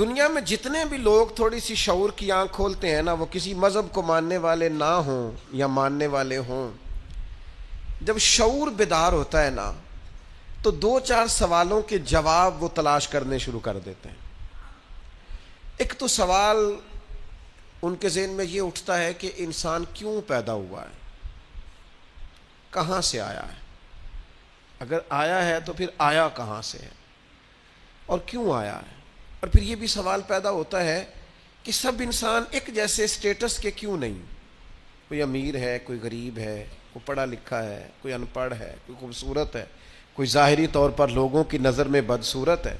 دنیا میں جتنے بھی لوگ تھوڑی سی شعور کی آنکھ کھولتے ہیں نا، وہ کسی مذہب کو ماننے والے نہ ہوں یا ماننے والے ہوں، جب شعور بیدار ہوتا ہے نا تو دو چار سوالوں کے جواب وہ تلاش کرنے شروع کر دیتے ہیں۔ ایک تو سوال ان کے ذہن میں یہ اٹھتا ہے کہ انسان کیوں پیدا ہوا ہے، کہاں سے آیا ہے، اگر آیا ہے تو پھر آیا کہاں سے ہے اور کیوں آیا ہے۔ اور پھر یہ بھی سوال پیدا ہوتا ہے کہ سب انسان ایک جیسے سٹیٹس کے کیوں نہیں، کوئی امیر ہے، کوئی غریب ہے، کوئی پڑھا لکھا ہے، کوئی ان پڑھ ہے، کوئی خوبصورت ہے، کوئی ظاہری طور پر لوگوں کی نظر میں بدصورت ہے،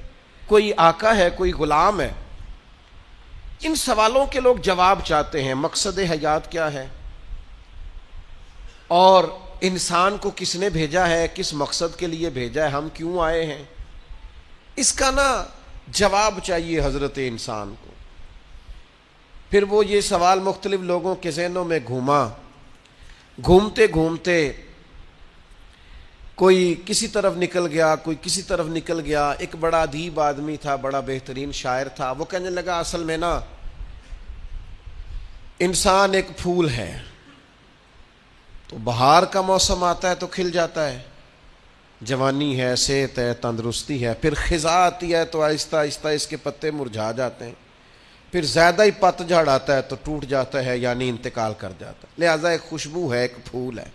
کوئی آقا ہے، کوئی غلام ہے۔ ان سوالوں کے لوگ جواب چاہتے ہیں۔ مقصد حیات کیا ہے اور انسان کو کس نے بھیجا ہے، کس مقصد کے لیے بھیجا ہے، ہم کیوں آئے ہیں، اس کا نا جواب چاہیے حضرت انسان کو۔ پھر وہ یہ سوال مختلف لوگوں کے ذہنوں میں گھومتے گھومتے کوئی کسی طرف نکل گیا، کوئی کسی طرف نکل گیا۔ ایک بڑا ادیب آدمی تھا، بڑا بہترین شاعر تھا، وہ کہنے لگا اصل میں نا انسان ایک پھول ہے، تو بہار کا موسم آتا ہے تو کھل جاتا ہے، جوانی ہے، صحت ہے، تندرستی ہے، پھر خزاں آتی ہے تو آہستہ آہستہ اس کے پتے مرجھا جاتے ہیں، پھر زیادہ ہی پتجھڑ آتا ہے تو ٹوٹ جاتا ہے، یعنی انتقال کر جاتا ہے، لہذا ایک خوشبو ہے، ایک پھول ہے۔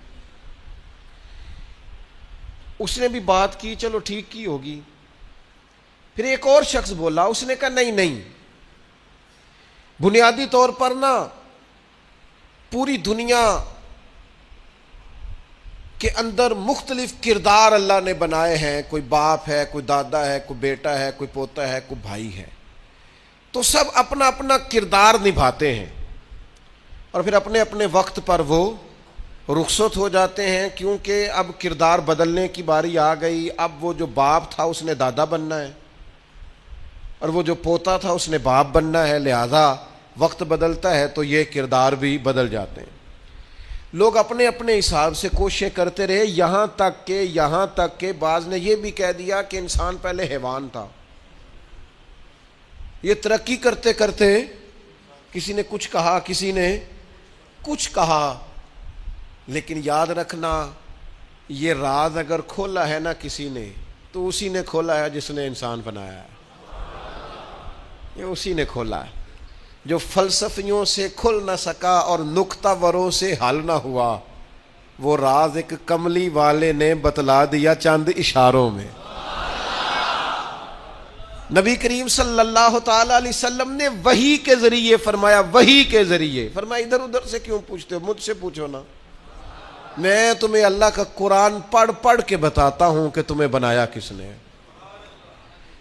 اس نے بھی بات کی، چلو ٹھیک کی ہوگی۔ پھر ایک اور شخص بولا، اس نے کہا نہیں، بنیادی طور پر نا پوری دنیا کے اندر مختلف کردار اللہ نے بنائے ہیں، کوئی باپ ہے، کوئی دادا ہے، کوئی بیٹا ہے، کوئی پوتا ہے، کوئی بھائی ہے، تو سب اپنا اپنا کردار نبھاتے ہیں اور پھر اپنے اپنے وقت پر وہ رخصت ہو جاتے ہیں، کیونکہ اب کردار بدلنے کی باری آ گئی۔ اب وہ جو باپ تھا اس نے دادا بننا ہے اور وہ جو پوتا تھا اس نے باپ بننا ہے، لہذا وقت بدلتا ہے تو یہ کردار بھی بدل جاتے ہیں۔ لوگ اپنے اپنے حساب سے کوششیں کرتے رہے، یہاں تک کہ بعض نے یہ بھی کہہ دیا کہ انسان پہلے حیوان تھا۔ یہ ترقی کرتے کرتے کسی نے کچھ کہا، کسی نے کچھ کہا، لیکن یاد رکھنا یہ راز اگر کھولا ہے نا کسی نے تو اسی نے کھولا ہے جس نے انسان بنایا ہے، یہ اسی نے کھولا ہے۔ جو فلسفیوں سے کھل نہ سکا اور نکتہ وروں سے حل نہ ہوا، وہ راز ایک کملی والے نے بتلا دیا چند اشاروں میں۔ نبی کریم صلی اللہ تعالی علیہ وسلم نے وحی کے ذریعے فرمایا، وحی کے ذریعے فرمایا۔ ادھر ادھر سے کیوں پوچھتے ہو، مجھ سے پوچھو نا، میں تمہیں اللہ کا قرآن پڑھ پڑھ کے بتاتا ہوں کہ تمہیں بنایا کس نے،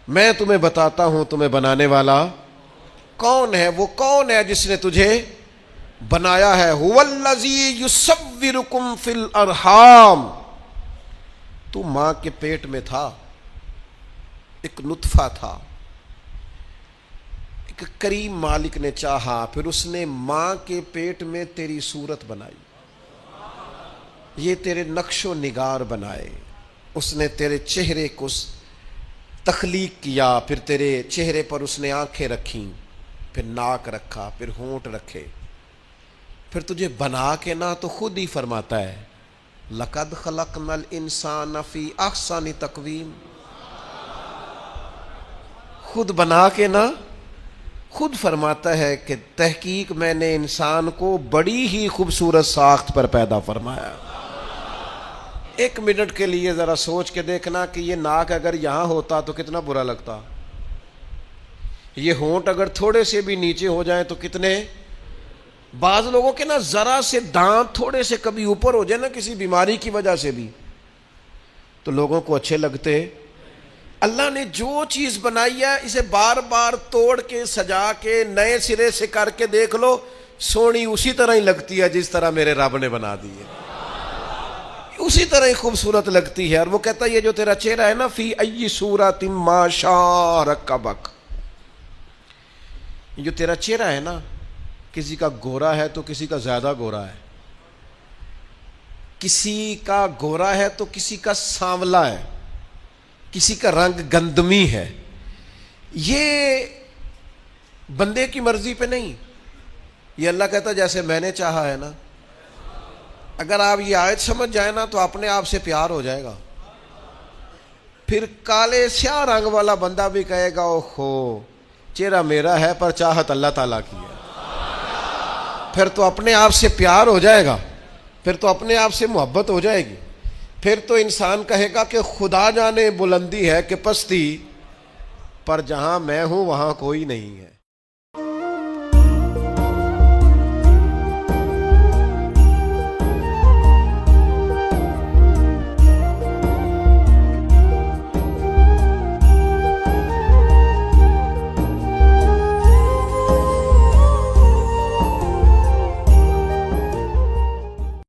میں تمہیں بتاتا ہوں تمہیں بنانے والا کون ہے۔ وہ کون ہے جس نے تجھے بنایا ہے؟ هو الذی یصورکم فی الارحام، تو ماں کے پیٹ میں تھا، ایک نطفہ تھا، ایک کریم مالک نے چاہا، پھر اس نے ماں کے پیٹ میں تیری صورت بنائی، یہ تیرے نقش و نگار بنائے، اس نے تیرے چہرے کو تخلیق کیا، پھر تیرے چہرے پر اس نے آنکھیں رکھیں، پھر ناک رکھا، پھر ہونٹ رکھے، پھر تجھے بنا کے نہ تو خود ہی فرماتا ہے لَقَدْ خَلَقْنَا الْإِنسَانَ فِي أَحْسَنِ تَقْوِيمٍ، خود بنا کے نہ خود فرماتا ہے کہ تحقیق میں نے انسان کو بڑی ہی خوبصورت ساخت پر پیدا فرمایا۔ ایک منٹ کے لیے ذرا سوچ کے دیکھنا کہ یہ ناک اگر یہاں ہوتا تو کتنا برا لگتا، یہ ہونٹ اگر تھوڑے سے بھی نیچے ہو جائیں تو کتنے، بعض لوگوں کے نا ذرا سے دانت تھوڑے سے کبھی اوپر ہو جائے نا کسی بیماری کی وجہ سے بھی تو لوگوں کو اچھے لگتے۔ اللہ نے جو چیز بنائی ہے اسے بار بار توڑ کے سجا کے نئے سرے سے کر کے دیکھ لو، سونی اسی طرح ہی لگتی ہے جس طرح میرے رب نے بنا دی ہے، اسی طرح ہی خوبصورت لگتی ہے۔ اور وہ کہتا ہے یہ جو تیرا چہرہ ہے نا، فی ای صورت ما شاء رکبک، یہ جو تیرا چہرہ ہے نا، کسی کا گورا ہے تو کسی کا زیادہ گورا ہے، کسی کا گورا ہے تو کسی کا سانولا ہے، کسی کا رنگ گندمی ہے۔ یہ بندے کی مرضی پہ نہیں. یہ اللہ کہتا ہے جیسے میں نے چاہا ہے نا. اگر آپ یہ آیت سمجھ جائیں نا تو اپنے آپ سے پیار ہو جائے گا. پھر کالے سیاہ رنگ والا بندہ بھی کہے گا اوہو چہرہ میرا ہے پر چاہت اللہ تعالیٰ کی ہے. پھر تو اپنے آپ سے پیار ہو جائے گا, پھر تو اپنے آپ سے محبت ہو جائے گی. پھر تو انسان کہے گا کہ خدا جانے بلندی ہے کہ پستی, پر جہاں میں ہوں وہاں کوئی نہیں ہے.